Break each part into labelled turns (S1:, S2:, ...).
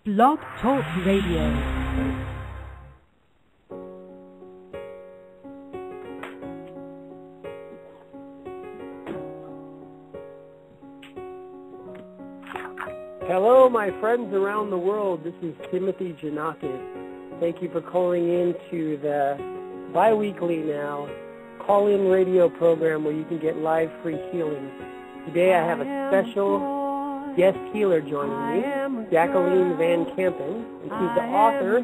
S1: Blog Talk Radio.
S2: Hello, my friends around the world. This is Tim Janakos. Thank you for calling in to the bi-weekly now call-in radio program where you can get live free healing. Today I have a special guest healer joining me, Jacqueline Van Campen, and she's the author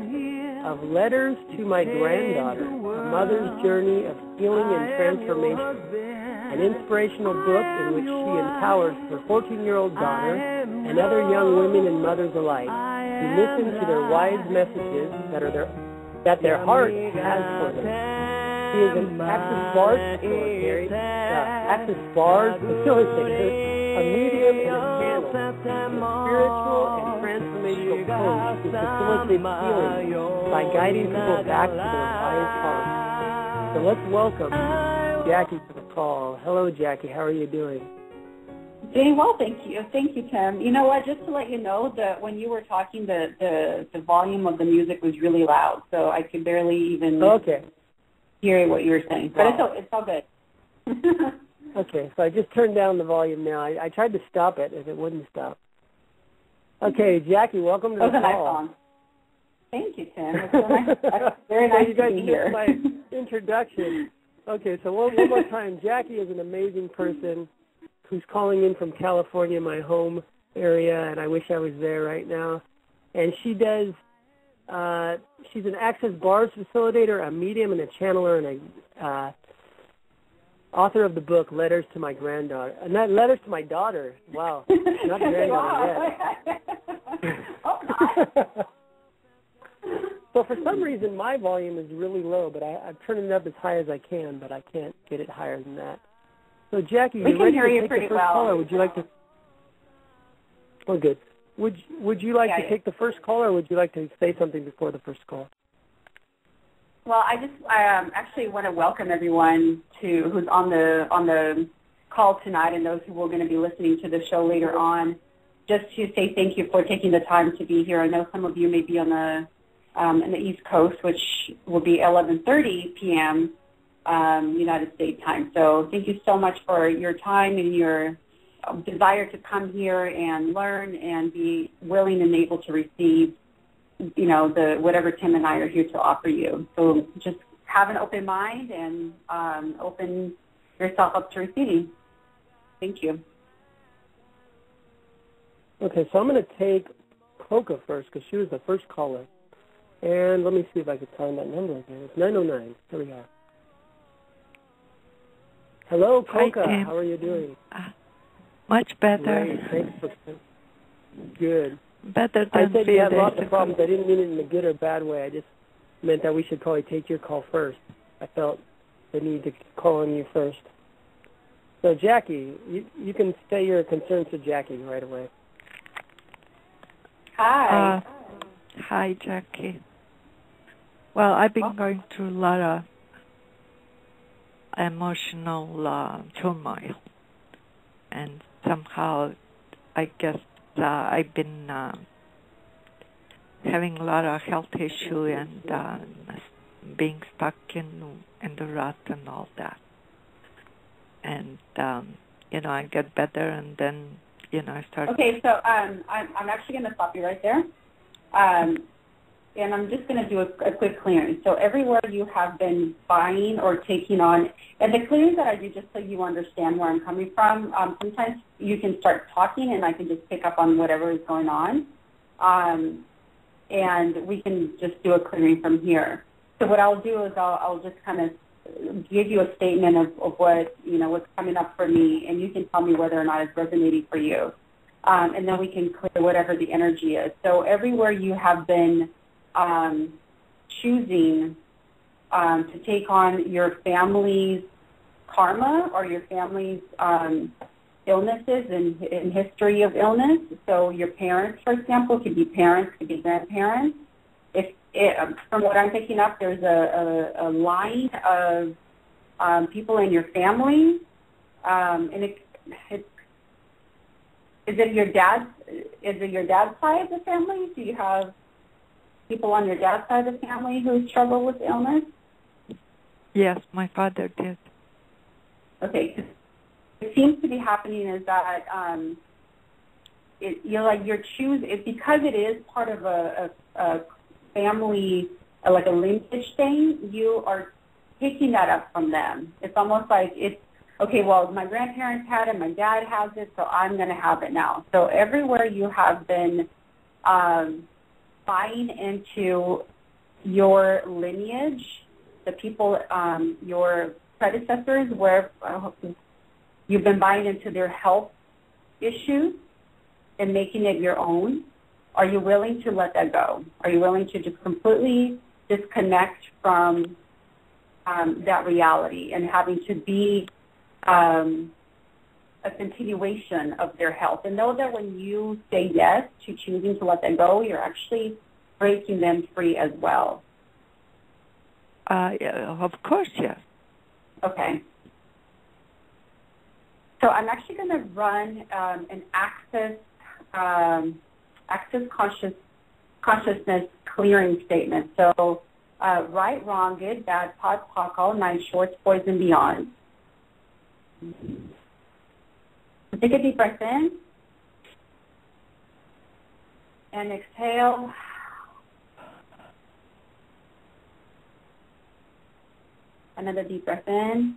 S2: of Letters to My Granddaughter, A Mother's Journey of Healing and Transformation, an inspirational book in which she empowers her 14-year-old daughter and other young women and mothers alike to listen to their wise messages that their heart has for them. She is an Access Bars facilitator, a medium and a channel, a spiritual and transformational coach who facilitates healing by guiding people back to their wise heart. So let's welcome Jackie to the call. Hello, Jackie. How are you doing?
S3: Doing well, thank you. Thank you, Tim. You know what? Just to let you know that when you were talking, the volume of the music was really loud, so I could barely even hear what you were saying. But it's all good.
S2: Okay, so I just turned down the volume now. I tried to stop it, and it wouldn't stop. Okay, Jackie, welcome to the call.
S3: Nice song. Thank you, Tim. It's so nice. Very nice
S2: you guys
S3: to be here.
S2: My introduction. Okay, so one more time. Jackie is an amazing person who's calling in from California, my home area, and I wish I was there right now. And she does, she's an Access Bars facilitator, a medium and a channeler, and a author of the book Letters to My Granddaughter. Not Letters to My Daughter. Wow, not granddaughter yet.
S3: Oh, nice.
S2: So for some reason, my volume is really low, but I'm turning it up as high as I can, but I can't get it higher than that. So, Jackie,
S3: we can hear you
S2: take
S3: pretty
S2: the first
S3: well.
S2: caller? Would you like to? Oh, good. Would you like to take the first call, or would you like to say something before the first call?
S3: Well, I actually want to welcome everyone who's on the call tonight, and those who are going to be listening to the show later on. Just to say thank you for taking the time to be here. I know some of you may be on in the East Coast, which will be 11:30 p.m. United States time. So thank you so much for your time and your desire to come here and learn and be willing and able to receive, the whatever Tim and I are here to offer you. So just have an open mind and open yourself up to receiving. Thank you.
S2: Okay, so I'm going to take Coca first because she was the first caller. And let me see if I can find that number again. It's 909. Here we are. Hello, Coca.
S4: Hi,
S2: how are you doing?
S4: Much better.
S2: Great. Thanks for good.
S4: Better than
S2: I said you had lots
S4: ago.
S2: of problems. I didn't mean it in a good or bad way. I just meant that we should probably take your call first. I felt the need to call on you first. So, Jackie, you can say your concerns to Jackie right away.
S3: Hi.
S4: Hi, Jackie. Well, I've been going through a lot of emotional turmoil, and somehow I guess I've been having a lot of health issue and being stuck in the rut and all that. And I get better, and then I start.
S3: Okay, so I'm actually going to stop you right there. And I'm just going to do a quick clearing. So everywhere you have been buying or taking on, and the clearing that I do, just so you understand where I'm coming from, sometimes you can start talking and I can just pick up on whatever is going on. And we can just do a clearing from here. So what I'll do is I'll just kind of give you a statement of what, what's coming up for me, and you can tell me whether or not it's resonating for you. And then we can clear whatever the energy is. So everywhere you have been choosing to take on your family's karma or your family's illnesses and history of illness. So your parents, for example, could be parents, could be grandparents. From what I'm picking up, there's a line of people in your family, and Is it your dad's side of the family? Do you have people on your dad's side of the family who struggle with illness?
S4: Yes, my father did.
S3: Okay. What seems to be happening is that because it is part of a family, like a lineage thing, you are taking that up from them. It's almost like it's, okay, well, my grandparents had it, my dad has it, so I'm going to have it now. So everywhere you have been buying into your lineage, the people, your predecessors, where you've been buying into their health issues and making it your own, are you willing to let that go? Are you willing to just completely disconnect from that reality and having to be a continuation of their health? And know that when you say yes to choosing to let that go, you're actually breaking them free as well.
S4: Yeah, of course, yes.
S3: Okay. So I'm actually going to run an access consciousness clearing statement. So right, wrong, good, bad, pod, poc, all nine shorts, boys, and beyond. So take a deep breath in and exhale. Another deep breath in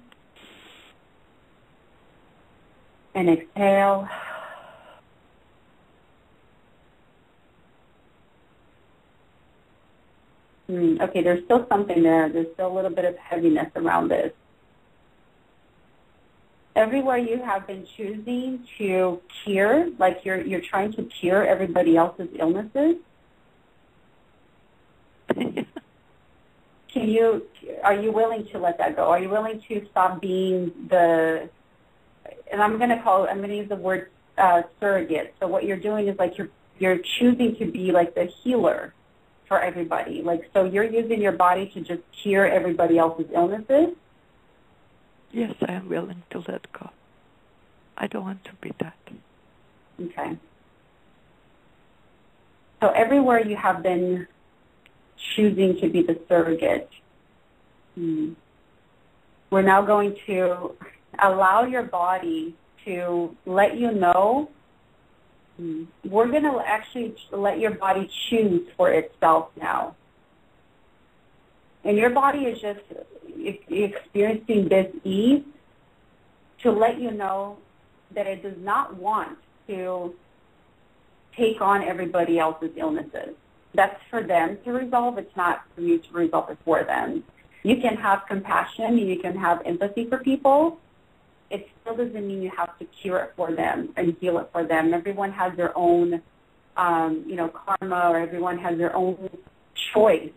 S3: and exhale. Okay, there's still something there. There's still a little bit of heaviness around this. Everywhere you have been choosing to cure, like you're trying to cure everybody else's illnesses, are you willing to let that go? Are you willing to stop being and I'm going to use the word surrogate. So what you're doing is like you're choosing to be like the healer for everybody. Like, so you're using your body to just cure everybody else's illnesses?
S4: Yes, I am willing to let go. I don't want to be that.
S3: Okay. So everywhere you have been choosing to be the surrogate, we're now going to allow your body to let you know. We're going to actually let your body choose for itself now. And your body is just experiencing this ease to let you know that it does not want to take on everybody else's illnesses. That's for them to resolve. It's not for you to resolve it for them. You can have compassion. You can have empathy for people. It still doesn't mean you have to cure it for them and heal it for them. Everyone has their own, karma, or everyone has their own choice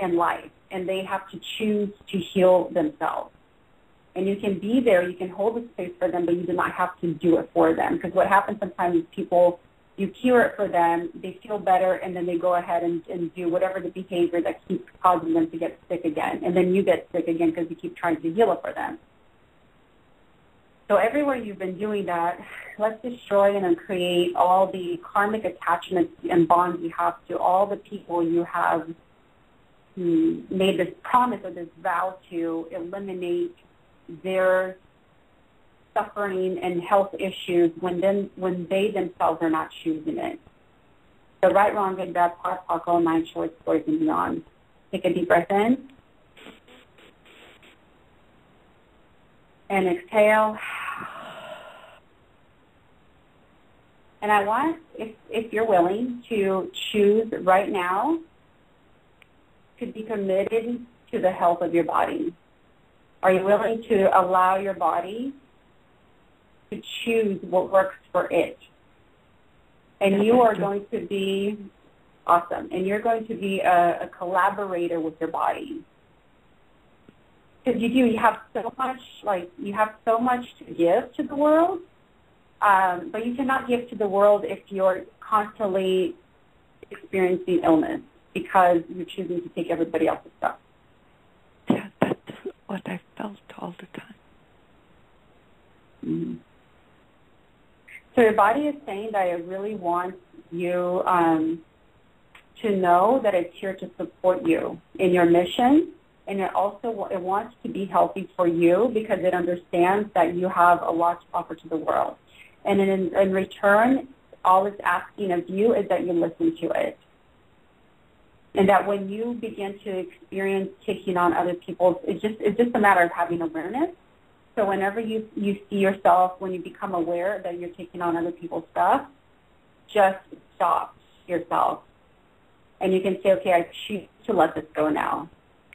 S3: in life, and they have to choose to heal themselves. And you can be there, you can hold the space for them, but you do not have to do it for them. Because what happens sometimes is people, you cure it for them, they feel better, and then they go ahead and do whatever the behavior that keeps causing them to get sick again. And then you get sick again because you keep trying to heal it for them. So everywhere you've been doing that, let's destroy and uncreate all the karmic attachments and bonds you have to all the people you have made this promise or this vow to eliminate their suffering and health issues when they themselves are not choosing it. So right, wrong, good, bad, pod, poc, all nine shorts, boys, and beyond. Take a deep breath in. And exhale. And I want, if you're willing, to choose right now to be committed to the health of your body. Are you willing to allow your body to choose what works for it? And you are going to be awesome. And you're going to be a collaborator with your body. Because you have so much to give to the world, but you cannot give to the world if you're constantly experiencing illness because you're choosing to take everybody else's stuff.
S4: Yeah, that's what I felt all the time.
S3: Mm-hmm. So your body is saying that it really wants you to know that it's here to support you in your mission, and it wants to be healthy for you because it understands that you have a lot to offer to the world. And in return, all it's asking of you is that you listen to it. And that when you begin to experience taking on other people's, it's just a matter of having awareness. So whenever you see yourself, when you become aware that you're taking on other people's stuff, just stop yourself. And you can say, okay, I choose to let this go now.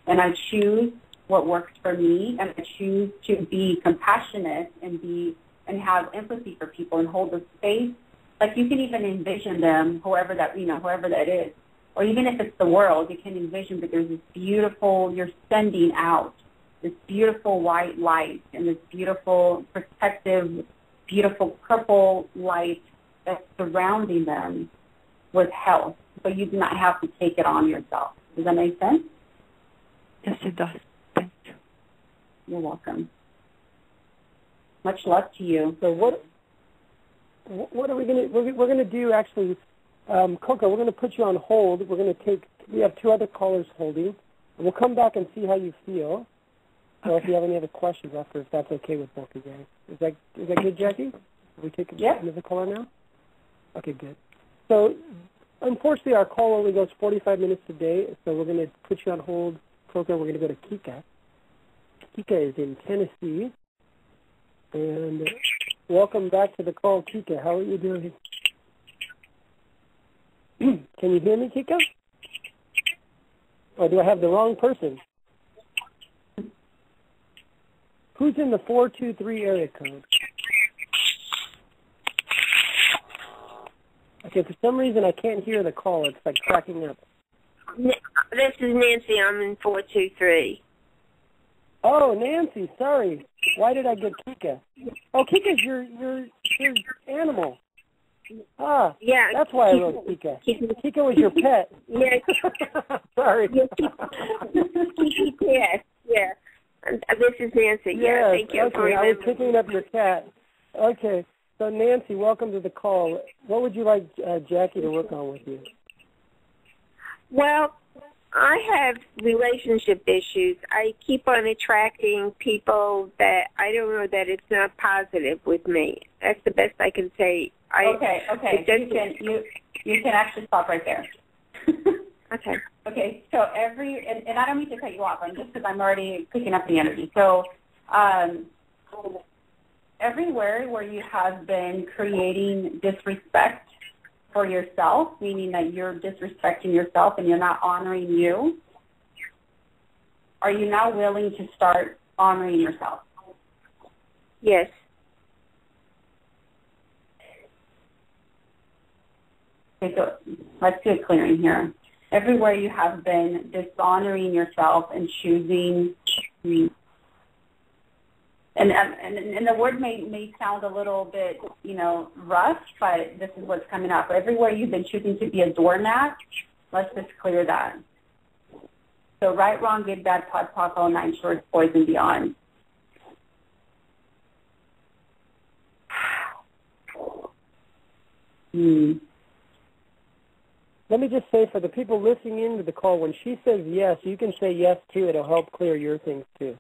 S3: And I choose what works for me, and I choose to be compassionate and have empathy for people and hold the space. Like you can even envision them, whoever that is. Or even if it's the world, you can envision that there's this beautiful, you're sending out this beautiful white light and this beautiful protective, beautiful purple light that's surrounding them with health. So you do not have to take it on yourself. Does that make sense?
S4: Yes, it does. Thank you.
S3: You're welcome. Much love to you.
S2: So what are we going to, we're going to do actually, Coco, we're going to put you on hold. We have two other callers holding. And we'll come back and see how you feel. So if you have any other questions after, if that's okay with both of you guys. Is that good, Jackie? Will we take another caller now? Okay, good. So unfortunately, our call only goes 45 minutes a day, so we're going to put you on hold. Coco, we're going to go to Kika. Kika is in Tennessee. And welcome back to the call, Kika. How are you doing? Can you hear me, Kika? Or do I have the wrong person? Who's in the 423 area code? Okay, for some reason I can't hear the call. It's like cracking up.
S5: This is Nancy. I'm in 423.
S2: Oh, Nancy, sorry. Why did I get Kika? Oh, Kika's your animal. Ah,
S5: yeah,
S2: that's why I wrote Kika. Kika was your pet.
S5: Yeah.
S2: Sorry.
S5: Yes, yeah. This is Nancy. Yeah, thank you.
S2: Okay, I was picking up your cat. Okay, so Nancy, welcome to the call. What would you like Jackie to work on with you?
S5: Well, I have relationship issues. I keep on attracting people that I don't know that it's not positive with me. That's the best I can say.
S3: Okay. You can actually stop right there.
S5: Okay.
S3: Okay, so and I don't mean to cut you off, just because I'm already picking up the energy. So everywhere where you have been creating disrespect for yourself, meaning that you're disrespecting yourself and you're not honoring you, are you now willing to start honoring yourself?
S5: Yes.
S3: Okay, so let's do a clearing here. Everywhere you have been dishonoring yourself and choosing, and the word may sound a little bit, rough, but this is what's coming up. Everywhere you've been choosing to be a doormat, let's just clear that. So right, wrong, good, bad, pod, poc, all nine shorts, boys, and beyond.
S2: Let me just say, for the people listening into the call, when she says yes, you can say yes, too. It'll help clear your things, too.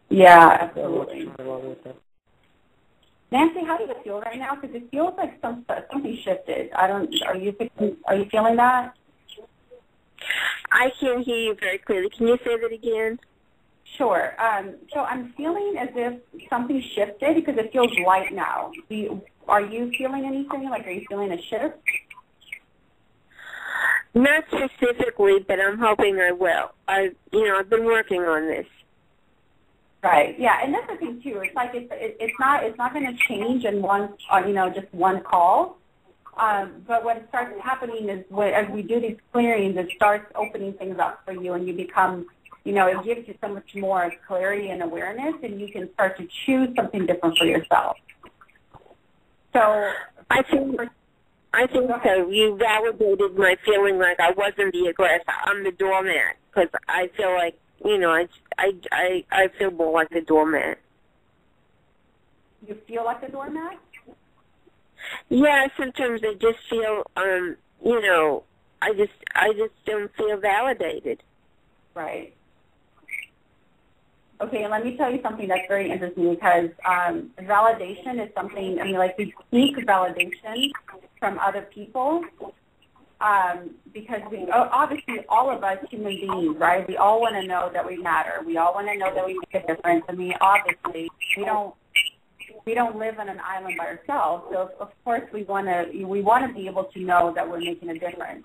S3: Yeah, absolutely. Nancy, how do you feel right now? Because it feels like something shifted. Are you feeling that?
S5: I can't hear you very clearly. Can you say that again?
S3: Sure. So I'm feeling as if something shifted because it feels light now. Are you feeling anything? Like, are you feeling a shift?
S5: Not specifically, but I'm hoping I will. I've been working on this.
S3: Right. Yeah, and that's the thing too. It's like it's not going to change in one just one call. But what starts happening is as we do these clearings, it starts opening things up for you, and you become, it gives you so much more clarity and awareness, and you can start to choose something different for yourself. So
S5: I think so. You validated my feeling like I wasn't the aggressor. I'm the doormat because I feel like, I feel more like the doormat.
S3: You feel like a doormat?
S5: Yeah, sometimes I just feel, you know, I just don't feel validated.
S3: Right. Okay, let me tell you something that's very interesting because validation is something, I mean, like we seek validation from other people because we, obviously all of us human beings, right, we all want to know that we matter. We all want to know that we make a difference. I mean, obviously, we don't live on an island by ourselves, so of course we want to be able to know that we're making a difference.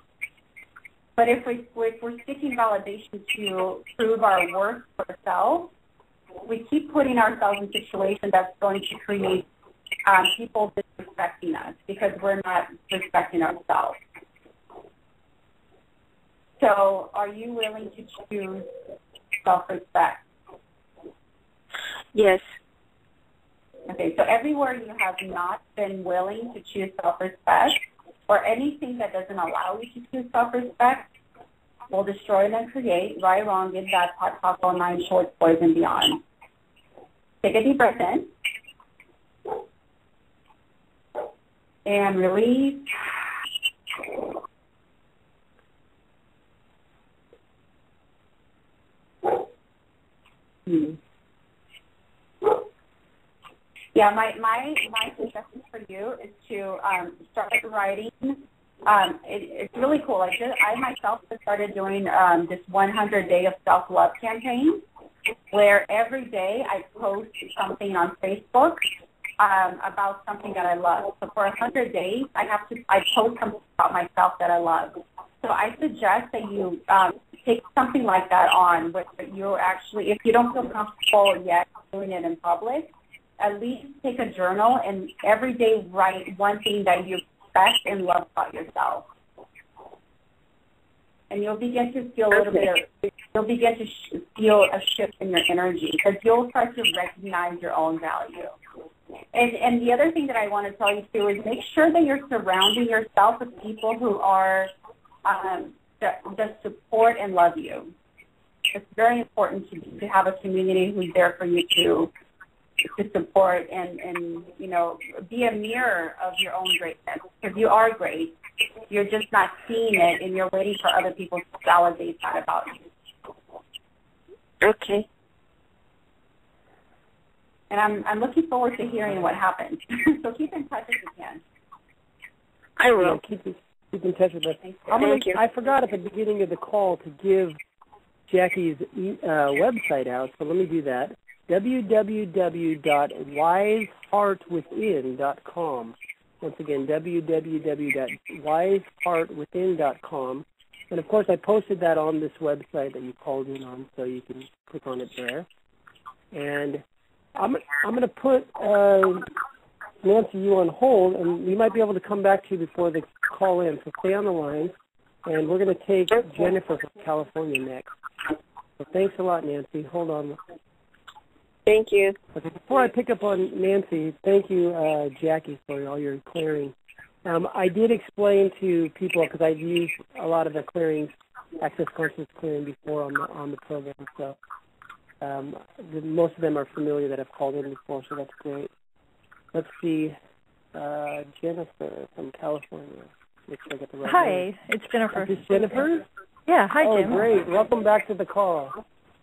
S3: But if we're seeking validation to prove our worth for ourselves, we keep putting ourselves in situations that's going to create people disrespecting us because we're not respecting ourselves. So are you willing to choose self-respect?
S5: Yes.
S3: Okay, so everywhere you have not been willing to choose self-respect or anything that doesn't allow you to choose self-respect will destroy and then create, right, wrong, good, bad, pot, taco, 9 shorts, boys, and beyond. Take a deep breath in. And release. Yeah, my suggestion for you is to start writing. It's really cool. I myself have started doing this 100-day of self-love campaign, where every day I post something on Facebook about something that I love. So for 100 days, I post something about myself that I love. So I suggest that you take something like that on, where you actually, if you don't feel comfortable yet doing it in public, at least take a journal and every day write one thing that you respect and love about yourself. And you'll begin to feel a little bit you'll begin to feel a shift in your energy because you'll start to recognize your own value. And the other thing that I want to tell you, too, is make sure that you're surrounding yourself with people who are that support and love you. It's very important to have a community who's there for you to support and you know, be a mirror of your own greatness. Because you are great. You're just not seeing it, and you're waiting for other people to validate that about you.
S5: Okay.
S3: And I'm looking forward to hearing what happens. So keep in touch if you can.
S5: I will.
S2: Yeah, keep in touch with us.
S5: Thank you.
S2: I forgot at the beginning of the call to give Jackie's website out, so let me do that. www.wiseheartwithin.com. Once again, www.wiseheartwithin.com. And, of course, I posted that on this website that you called in on, so you can click on it there. And I'm going to put Nancy, you on hold, and we might be able to come back to you before the call in. So stay on the line, and we're going to take Jennifer from California next. So thanks a lot, Nancy. Hold on.
S5: Thank you.
S2: Okay, before I pick up on Nancy, thank you, Jackie, for all your clearing. I did explain to people, because I've used a lot of the clearings, access conscious clearing before on the program, so most of them are familiar that I've called in before, so that's great. Let's see, Jennifer from California. Make sure I get the right name.
S6: Hi, it's Jennifer.
S2: Is this Jennifer?
S6: Yeah, hi, Jim.
S2: Oh, great. Welcome back to the call.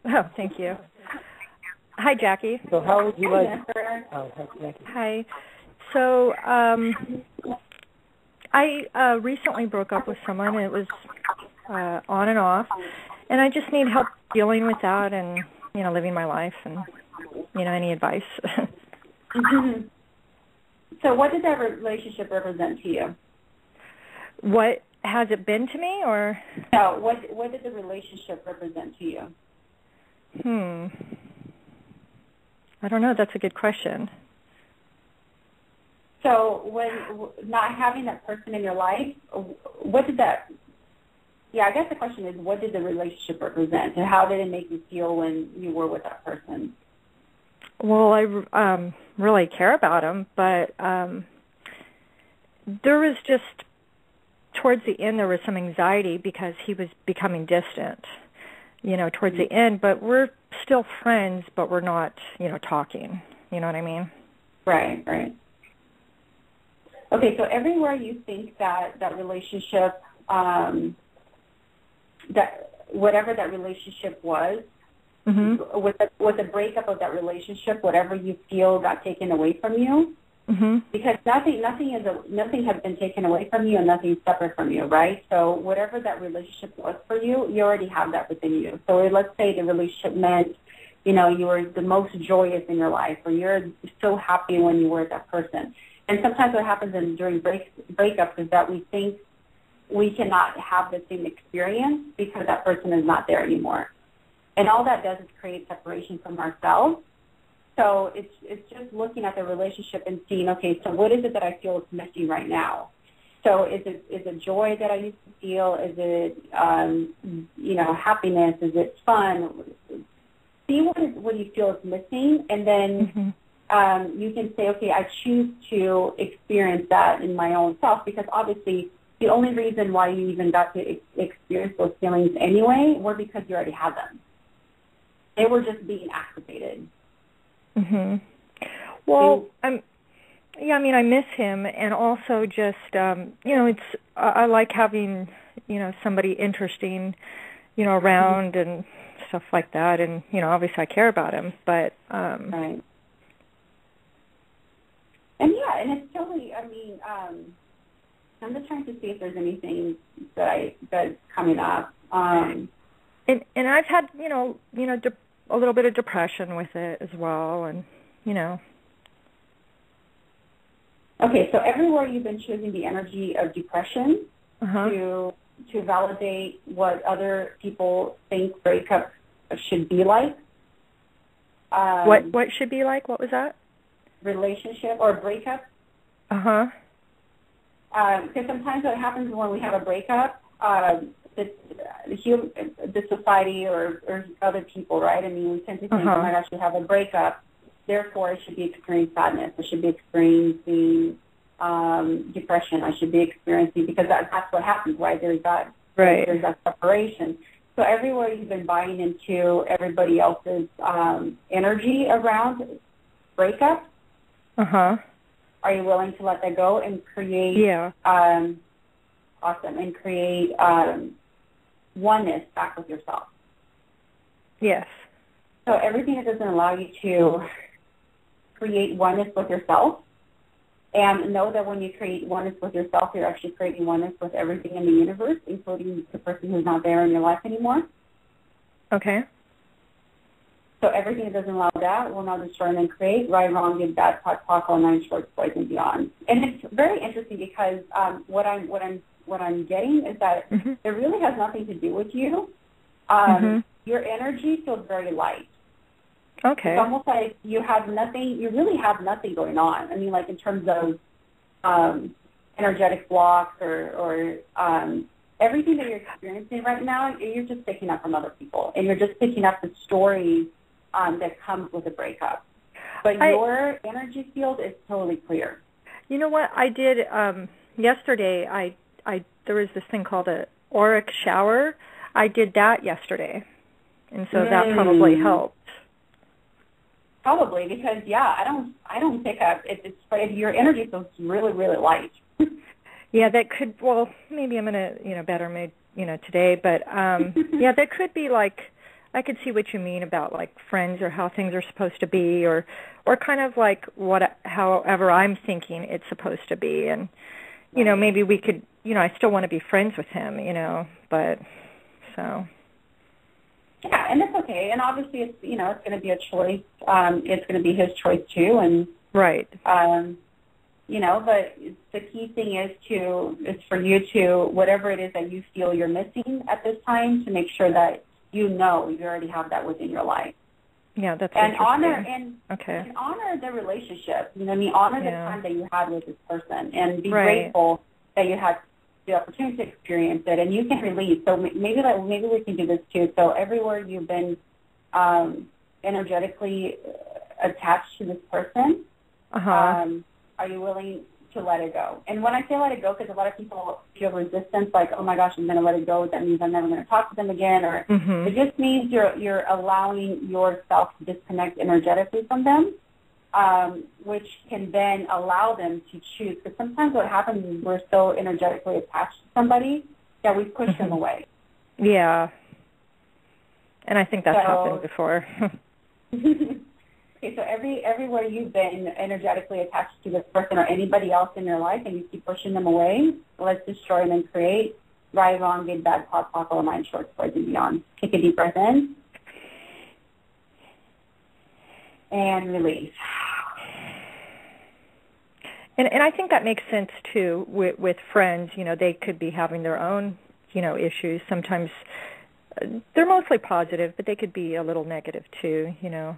S6: Oh, thank you. Hi, Jackie.
S2: So how would you like... Oh, hi, Jackie.
S6: Hi. So I recently broke up with someone, and it was on and off, and I just need help dealing with that and, you know, living my life and, you know, any advice.
S3: So what did that relationship represent to you?
S6: What has it been to me, or?
S3: No, what did the relationship represent to you?
S6: I don't know. That's a good question.
S3: So when not having that person in your life, what did that, I guess the question is, what did the relationship represent, and how did it make you feel when you were with that person?
S6: Well, I really care about him, but there was just, towards the end, there was some anxiety because he was becoming distant, you know, towards the end, but we're still friends, but we're not, you know, talking. You know what I mean?
S3: Right, right. Okay, so everywhere you think that relationship, that whatever that relationship was, with the breakup of that relationship, whatever you feel got taken away from you, because nothing has been taken away from you and nothing's separate from you, right? So whatever that relationship was for you, you already have that within you. So let's say the relationship meant, you know, you were the most joyous in your life, or you're so happy when you were with that person. And sometimes what happens during breakups is that we think we cannot have the same experience because that person is not there anymore. And all that does is create separation from ourselves. So it's just looking at the relationship and seeing, okay, so what is it that I feel is missing right now? So is it joy that I used to feel? Is it, you know, happiness? Is it fun? See what you feel is missing, and then you can say, okay, I choose to experience that in my own self, because obviously the only reason why you even got to experience those feelings anyway were because you already had them. They were just being activated.
S6: Well, I mean, I miss him, and also just, you know, I like having, you know, somebody interesting, you know, around and stuff like that, and, you know, obviously I care about him, but...
S3: Right. And yeah, and it's totally, I mean, I'm just trying to see if there's anything that's coming up.
S6: And I've had, you know, a little bit of depression with it as well, and, you know.
S3: Okay, so everywhere you've been choosing the energy of depression to validate what other people think breakup should be like.
S6: What should be like? What was that?
S3: Relationship or breakup. Because sometimes what happens when we have a breakup, the society or other people, right? I mean, we tend to think, oh my gosh, we have a breakup, therefore I should be experiencing sadness, I should be experiencing depression, I should be experiencing, because that's what happens, right? There's that separation. So everywhere you've been buying into everybody else's energy around breakup, are you willing to let that go and create and create oneness back with yourself?
S6: Yes.
S3: So everything that doesn't allow you to create oneness with yourself, and know that when you create oneness with yourself, you're actually creating oneness with everything in the universe, including the person who's not there in your life anymore.
S6: Okay.
S3: So everything that doesn't allow that will now destroy and then create right, wrong, good, bad, talk, all nine shorts, boys, and beyond. And it's very interesting because what I'm getting is that it really has nothing to do with you. Your energy feels very light.
S6: Okay.
S3: It's almost like you have nothing. You really have nothing going on. I mean, like in terms of energetic blocks or everything that you're experiencing right now, you're just picking up from other people, and you're just picking up the stories that comes with a breakup. But your energy field is totally clear.
S6: You know what I did yesterday? I there was this thing called a auric shower. I did that yesterday, and so that probably helped.
S3: Probably, because I don't pick up. It's your energy feels really, really light.
S6: Yeah, that could. Well, maybe I'm in a better mood today, but yeah, that could be like. I could see what you mean about like friends or how things are supposed to be, or kind of like however I'm thinking it's supposed to be, and maybe we could. I still want to be friends with him, but so.
S3: Yeah, and it's okay. And obviously, it's it's going to be a choice. It's going to be his choice too, and
S6: right.
S3: But the key thing is for you to whatever it is that you feel you're missing at this time, to make sure that you already have that within your life.
S6: Yeah, that's
S3: and
S6: interesting.
S3: And honor the relationship. Honor the time that you had with this person, and be grateful that you had the opportunity to experience it, and you can release. So maybe we can do this too. So everywhere you've been energetically attached to this person, are you willing to let it go? And when I say let it go, because a lot of people feel resistance, like, oh my gosh, I'm going to let it go. That means I'm never going to talk to them again, or it just means you're allowing yourself to disconnect energetically from them. which can then allow them to choose. Because sometimes what happens is we're so energetically attached to somebody that we push them away.
S6: Yeah. And I think that's happened before.
S3: Okay, so everywhere you've been energetically attached to this person or anybody else in your life and you keep pushing them away, let's destroy and then create. Right, wrong, good, bad, pop, all mind, short, stories, and beyond. Take a deep breath in. And release.
S6: And I think that makes sense, too, with friends. You know, they could be having their own, you know, issues. Sometimes they're mostly positive, but they could be a little negative, too, you know.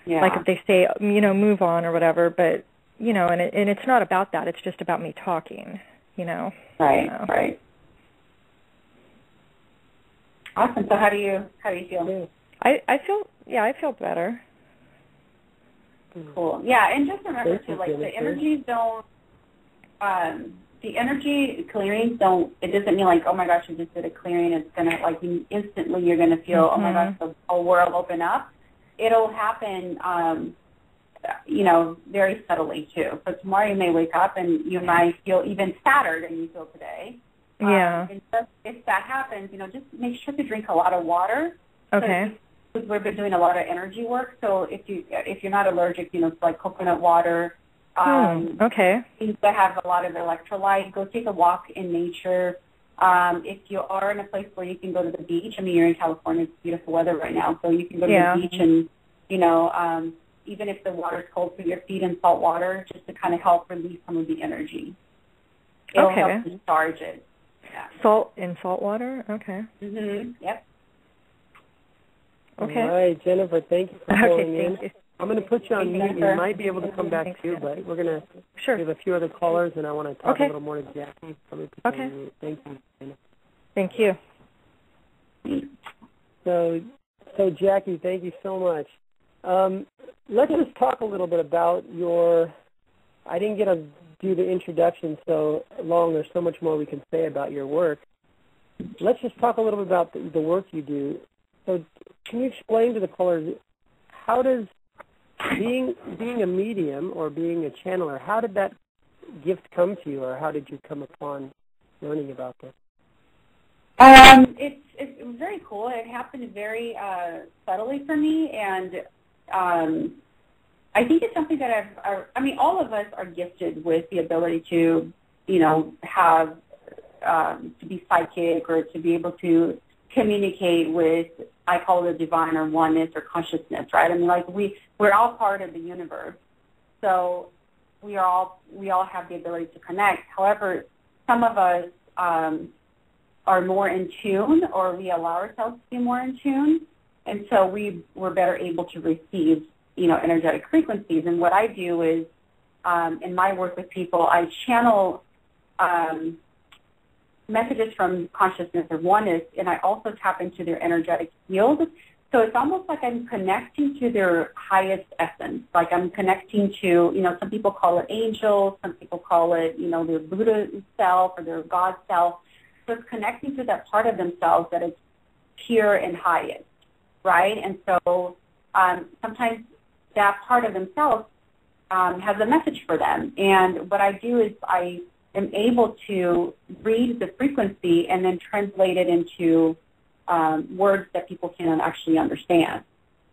S3: Yeah.
S6: Like if they say, you know, move on or whatever, but, you know, and it's not about that. It's just about me talking, you know.
S3: Right,
S6: you know.
S3: Right. Awesome. So how do you feel?
S6: I feel better.
S3: Cool. Yeah, and just remember too, like the energies don't, the energy clearings don't. It doesn't mean like, oh my gosh, you just did a clearing. It's gonna like instantly you're gonna feel, oh my gosh, the whole world open up. It'll happen, you know, very subtly too. So tomorrow you may wake up and you might feel even sadder than you feel today.
S6: Yeah.
S3: And just, if that happens, you know, just make sure to drink a lot of water.
S6: Okay.
S3: So we've been doing a lot of energy work. So if you're not allergic, you know, it's like coconut water.
S6: Okay.
S3: Things that have a lot of electrolyte. Go take a walk in nature. If you are in a place where you can go to the beach, I mean, you're in California, it's beautiful weather right now, so you can go to the beach and, you know, even if the water's cold, put your feet in salt water just to kind of help release some of the energy. It'll help discharge it. Yeah.
S6: Salt in salt water? Okay.
S3: Yep.
S6: Okay.
S2: All right, Jennifer, thank you for calling in.
S6: You.
S2: I'm going to put you on mute. You might be able to come back too, but we're going to have a few other callers, and I want to talk a little more to Jackie.
S6: Okay.
S2: Thank you, Jennifer.
S6: Thank you.
S2: So Jackie, thank you so much. Let's just talk a little bit about I didn't get to do the introduction so long. There's so much more we can say about your work. Let's just talk a little bit about the work you do. So can you explain to the callers, how does being a medium or being a channeler, how did that gift come to you, or how did you come upon learning about this?
S3: It was very cool. It happened very subtly for me, and I think it's something that I mean, all of us are gifted with the ability to, you know, have to be psychic or to be able to communicate with, I call it a divine or oneness or consciousness, right? I mean, like we're all part of the universe, so we all have the ability to connect. However, some of us are more in tune, or we allow ourselves to be more in tune, and so we're better able to receive, you know, energetic frequencies. And what I do is, in my work with people, I channel messages from consciousness or oneness, and I also tap into their energetic field. So it's almost like I'm connecting to their highest essence. Like I'm connecting to, you know, some people call it angels, some people call it, you know, their Buddha self or their God self. So it's connecting to that part of themselves that is pure and highest, right? And so sometimes that part of themselves has a message for them. And what I do is I am able to read the frequency and then translate it into words that people can actually understand.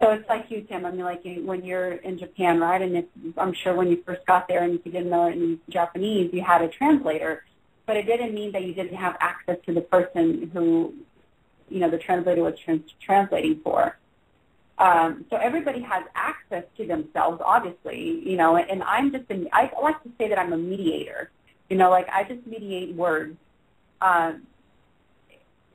S3: So it's like you, Tim. I mean, like when you're in Japan, right? And I'm sure when you first got there and you didn't know any Japanese, you had a translator. But it didn't mean that you didn't have access to the person who, you know, the translator was translating for. So everybody has access to themselves, obviously, you know, and I like to say that I'm a mediator. You know, like I just mediate words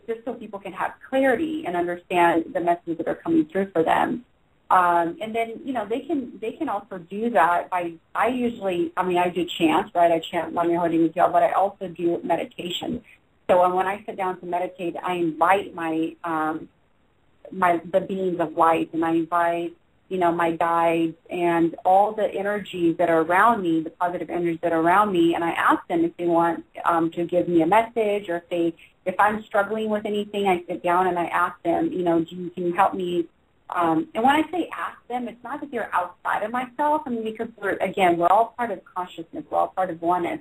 S3: just so people can have clarity and understand the messages that are coming through for them. And then, you know, they can also do that by, I do chant, right? I chant Lam Myoho Renge Kyo, but I also do meditation. So when I sit down to meditate, I invite the beings of light, and I invite, you know, my guides and all the energies that are around me, the positive energies that are around me, and I ask them if they want to give me a message, or if I'm struggling with anything, I sit down and I ask them, you know, can you help me And when I say ask them, it's not that they're outside of myself. I mean, because we're all part of consciousness. We're all part of oneness.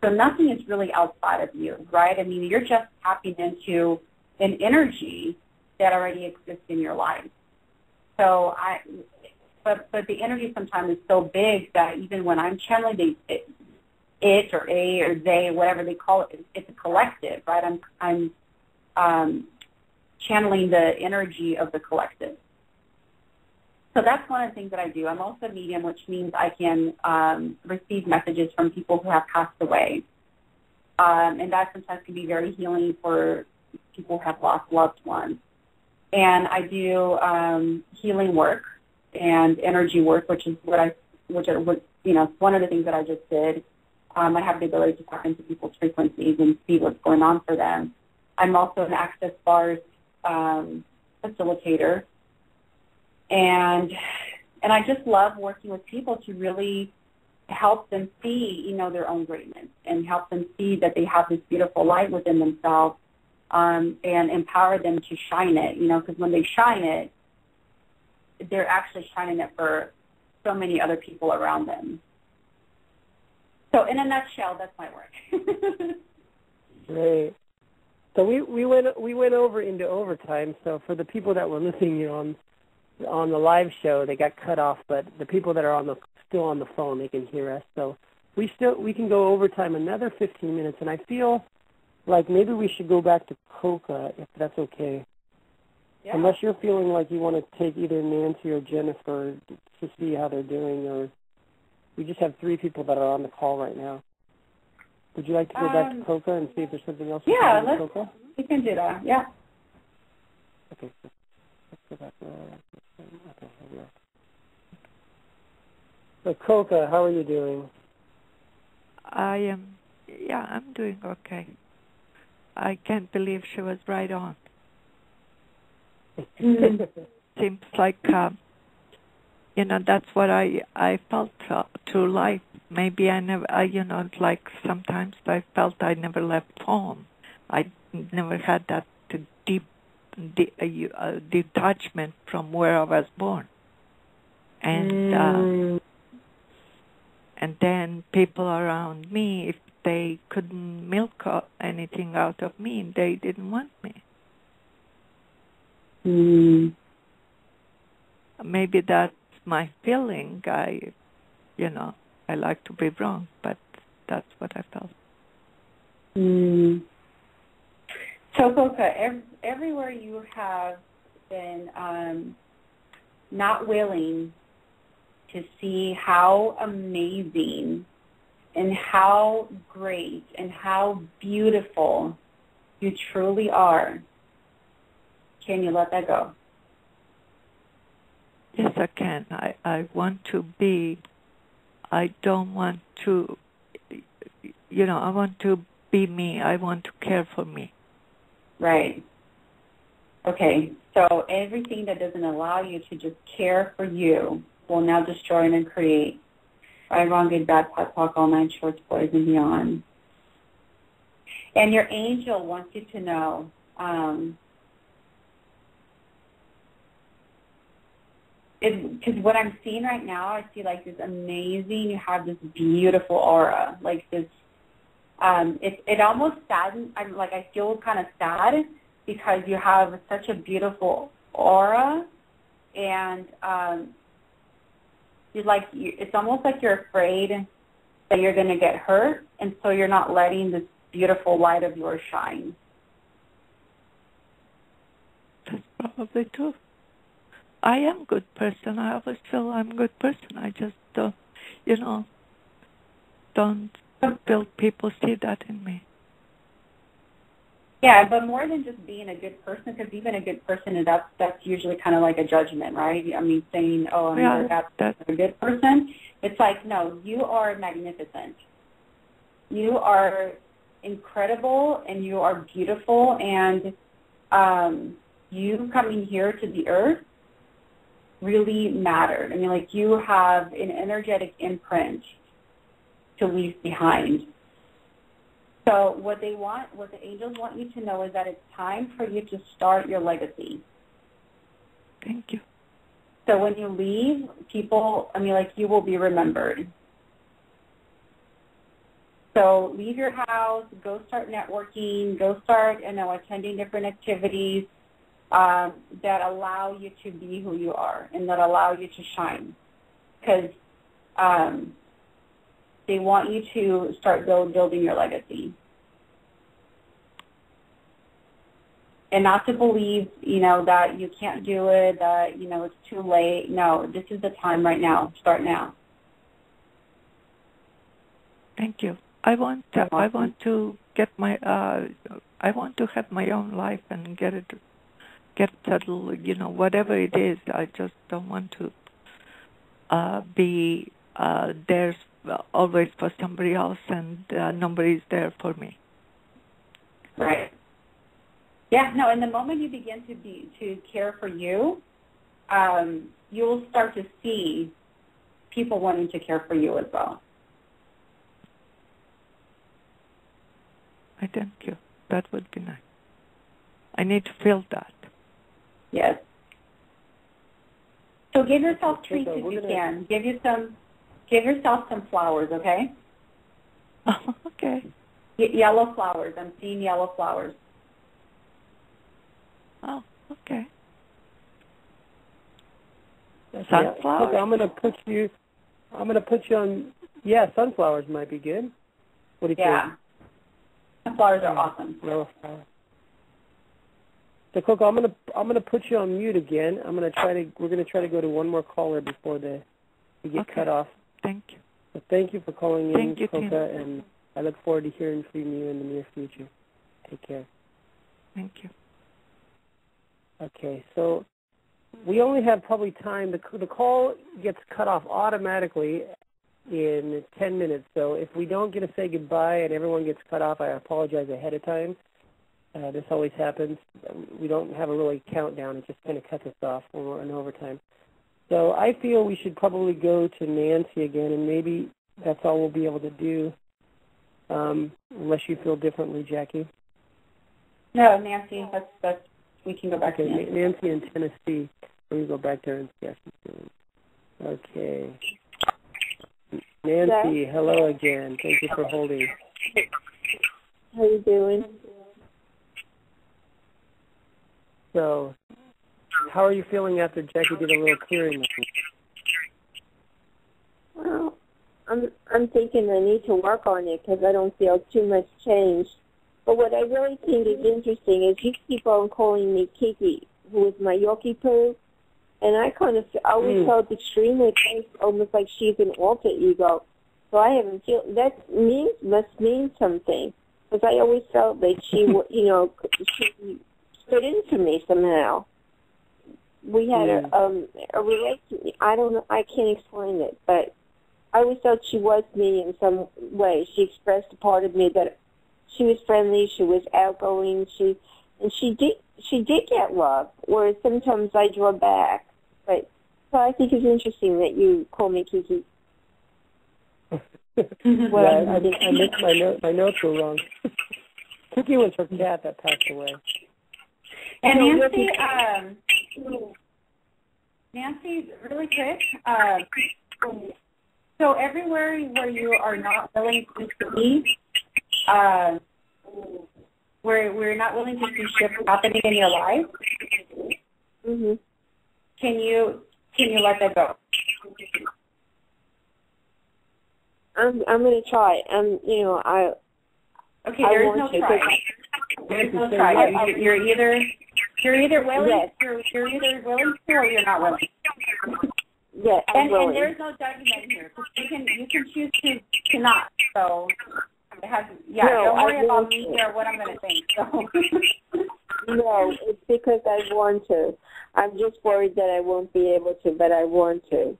S3: So nothing is really outside of you, right? I mean, you're just tapping into an energy that already exists in your life. So but the energy sometimes is so big that even when I'm channeling it or a or they, whatever they call it, it's a collective, right? I'm channeling the energy of the collective. So that's one of the things that I do. I'm also a medium, which means I can receive messages from people who have passed away. And that sometimes can be very healing for people who have lost loved ones. And I do healing work and energy work, which is one of the things that I just did. I have the ability to tap into people's frequencies and see what's going on for them. I'm also an Access Bars facilitator. And I just love working with people to really help them see, their own greatness and help them see that they have this beautiful light within themselves, and empower them to shine it, because when they shine it, they're actually shining it for so many other people around them. So in a nutshell, that's my work.
S2: Great. So we went over into overtime. So for the people that were listening on the live show, they got cut off, but the people that are still on the phone, they can hear us. So we can go overtime another 15 minutes, and I feel like maybe we should go back to Coca, if that's okay. Yeah. Unless you're feeling like you want to take either Nancy or Jennifer to see how they're doing, or we just have 3 people that are on the call right now. Would you like to go back to Coca and see if there's something else?
S3: Yeah,
S2: Coca?
S3: We can do that. Yeah.
S2: Okay. Let's go back. Okay, here we are. So, Coca, how are you doing?
S4: I'm doing okay. I can't believe she was right on. Seems like, that's what I felt through life. Maybe I never, like sometimes I felt I never left home. I never had that deep detachment from where I was born. And then people around me, if they couldn't milk anything out of me, they didn't want me. Maybe that's my feeling. I like to be wrong, but that's what I felt.
S3: So, Coca, everywhere you have been not willing to see how amazing and how great and how beautiful you truly are, can you let that go?
S4: Yes, I can. I want to be. I don't want to, I want to be me. I want to care for me.
S3: Right. Okay. So everything that doesn't allow you to just care for you will now destroy and create. Right, wrong, good, bad, pot, talk, all 9 shorts, boys, and beyond. And your angel wants you to know because what I'm seeing right now, I see like this amazing, you have this beautiful aura, like this, it almost saddens, I feel kind of sad because you have such a aura, and it's almost like you're afraid that you're going to get hurt, and so you're not letting this beautiful light of yours shine.
S4: That's probably true. I am a good person. I always feel I'm a good person. I just don't feel people see that in me.
S3: Yeah, but more than just being a good person, because even a good person, that's usually kind of like a judgment, right? I mean, saying, oh, I'm a good person. It's like, no, you are magnificent. You are incredible, and you are beautiful, and you coming here to the earth really mattered. I mean, like, you have an energetic imprint to leave behind. So what the angels want you to know is that it's time for you to start your legacy.
S4: Thank you.
S3: So when you leave, people, you will be remembered. So leave your house, go start networking, go start, attending different activities that allow you to be who you are and that allow you to shine. Because they want you to start building your legacy. And not to believe, that you can't do it, that, it's too late. No, this is the time right now. Start now.
S4: Thank you. I want to get my I want to have my own life and get settled, whatever it is. I just don't want to be there always for somebody else and nobody's there for me.
S3: Right. Yeah, no, and the moment you begin to care for you, you'll start to see people wanting to care for you as well.
S4: I thank you. That would be nice. I need to feel that.
S3: Yes. So give yourself treats if you can. Give yourself some flowers, okay?
S4: Oh, okay.
S3: Yellow flowers. I'm seeing yellow flowers.
S4: Oh, okay.
S2: Sunflowers. Okay, I'm gonna put you on. Yeah, sunflowers might be good. What do you think?
S3: Yeah. Sunflowers are awesome.
S2: So, Coco, I'm gonna put you on mute again. We're gonna try to go to one more caller before we get cut off.
S4: Thank you.
S2: So thank you for calling in,
S4: Coco,
S2: Tim. And I look forward to hearing from you in the near future. Take care.
S4: Thank you.
S2: Okay, so we only have probably time. The call gets cut off automatically in 10 minutes. So if we don't get to say goodbye and everyone gets cut off, I apologize ahead of time. This always happens. We don't have a really countdown. It just kind of cuts us off when we're in overtime. So I feel we should probably go to Nancy again, and maybe that's all we'll be able to do, unless you feel differently, Jackie.
S3: No, Nancy, that's we can go back to
S2: Nancy in Tennessee. We're going to go back there and see how she's doing. Okay. Nancy, hello again. Thank you for holding.
S5: How you doing?
S2: So, how are you feeling after Jackie did a little clearing?
S5: Well, I'm thinking I need to work on it because I don't feel too much change. But what I really think is interesting is you keep on calling me Kiki, who is my Yorkie poo, and I kind of always felt extremely close, almost like she's an alter ego. So I haven't feel that must mean something, because I always felt like she, she stood into me somehow. We had a relation. I don't know. I can't explain it, but I always felt she was me in some way. She expressed a part of me that she was friendly. She was outgoing. She did get love, whereas sometimes I draw back. But so I think it's interesting that you call me Kiki.
S2: Well, I missed my notes were wrong. Kiki was her cat that passed away.
S3: And Nancy, really quick. So everywhere where you are not willing to see, where we're not willing to see shifts happening in your life, can you let that go?
S5: I'm going to try.
S3: Okay, there is no try. There's no try. You're either willing. Yes. You're either willing to or you're not willing.
S5: Yes,
S3: and there's no judgment here. You can choose to not. So it has. Yeah, no, don't worry about me or what I'm going to think. So.
S5: No, it's because I want to. I'm just worried that I won't be able to, but I want to.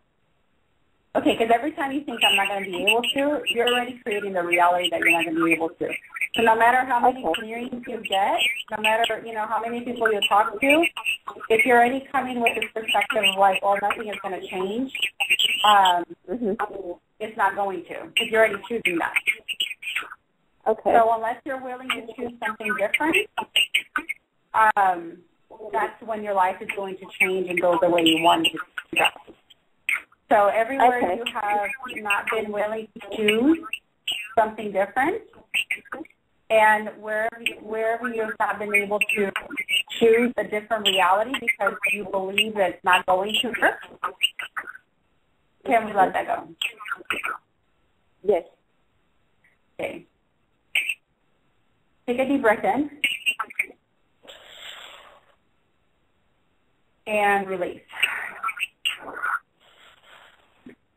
S3: Okay, because every time you think I'm not going to be able to, you're already creating the reality that you're not going to be able to. So no matter how many clearings you get, no matter, how many people you talk to, if you're already coming with this perspective of like, oh, nothing is going to change, it's not going to, because you're already choosing that.
S5: Okay.
S3: So unless you're willing to choose something different, that's when your life is going to change and go the way you want it go. So everywhere you have not been willing to choose something different, and wherever you have been able to choose a different reality because you believe that it's not going to work, can we let that go?
S5: Yes.
S3: Okay. Take a deep breath in. And release.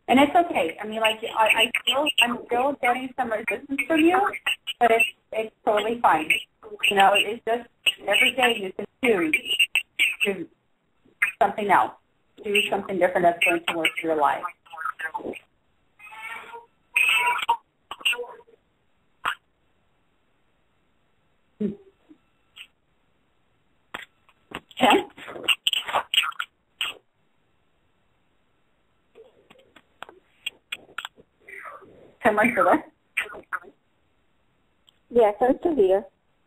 S3: And it's okay. I mean, like, I'm still getting some resistance from you, but it's totally fine. You know, it's just every day you can choose something else, do something different that's going to work for your life. Tim? Tim, are you still there?
S5: Yes, I'm still here.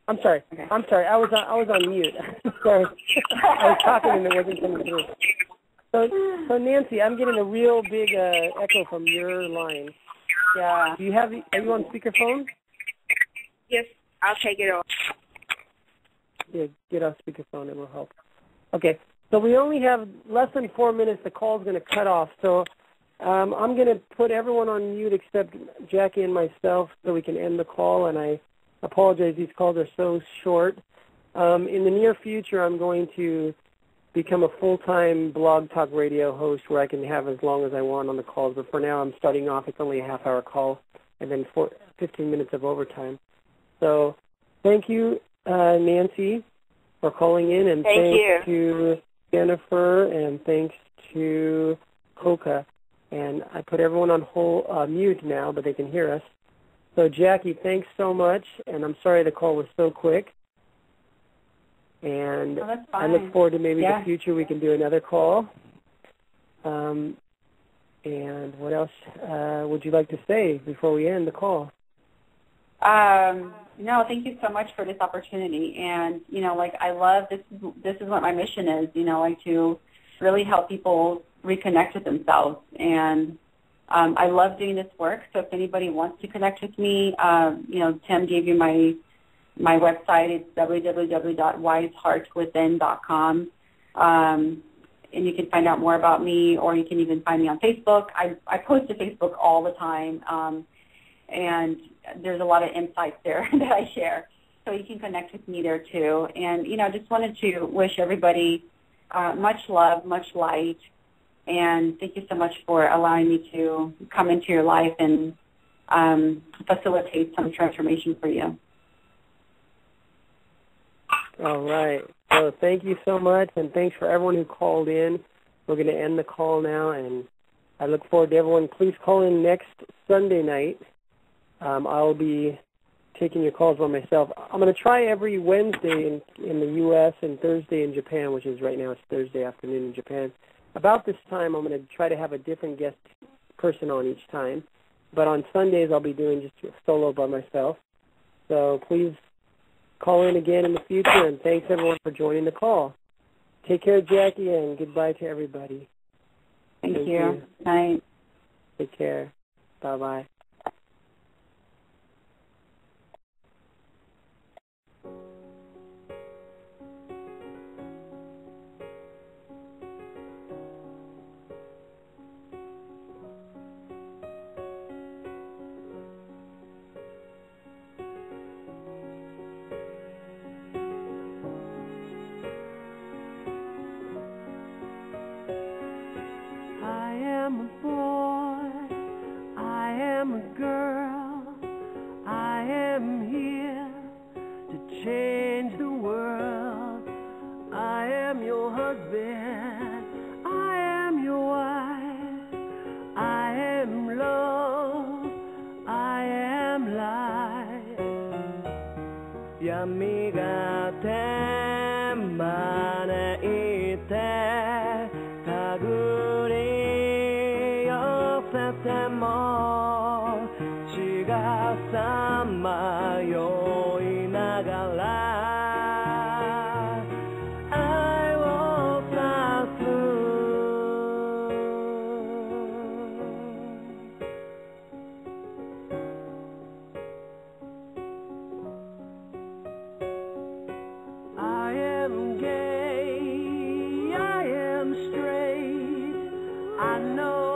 S2: I'm sorry.
S3: Okay.
S2: I'm sorry. I was on mute. Sorry. I was talking and it wasn't coming through. So Nancy, I'm getting a real big echo from your line.
S3: Yeah.
S2: Are you on speakerphone?
S5: Yes, I'll take it off.
S2: Yeah, get off speakerphone. It will help. Okay. So we only have less than 4 minutes. The call's going to cut off. So I'm going to put everyone on mute except Jackie and myself so we can end the call. And I apologize. These calls are so short. In the near future, I'm going to become a full-time blog talk radio host where I can have as long as I want on the calls. But for now, I'm starting off. It's only a half-hour call and then 15 minutes of overtime. So thank you, Nancy, for calling in. And thanks to Jennifer, and thanks to Coca. And I put everyone on mute now, but they can hear us. So, Jackie, thanks so much. And I'm sorry the call was so quick. And I look forward to maybe the future we can do another call. And what else would you like to say before we end the call?
S3: No, thank you so much for this opportunity. And, you know, like, I love this is what my mission is, you know, like to really help people reconnect with themselves. And I love doing this work. So if anybody wants to connect with me, you know, Tim gave you my website. It's www.wiseheartwithin.com. And you can find out more about me, or you can even find me on Facebook. I post to Facebook all the time. And there's a lot of insights there that I share. So you can connect with me there too. And, you know, just wanted to wish everybody much love, much light. And thank you so much for allowing me to come into your life and facilitate some transformation for you.
S2: All right. So thank you so much, and thanks for everyone who called in. We're going to end the call now, and I look forward to everyone. Please call in next Sunday night. I'll be taking your calls by myself. I'm going to try every Wednesday in the U.S. and Thursday in Japan, which is right now it's Thursday afternoon in Japan. About this time, I'm going to try to have a different guest person on each time. But on Sundays, I'll be doing just solo by myself. So please call in again in the future, and thanks, everyone, for joining the call. Take care, Jackie, and goodbye to everybody.
S3: Thank you. Night.
S2: Take care. Bye-bye.
S7: I know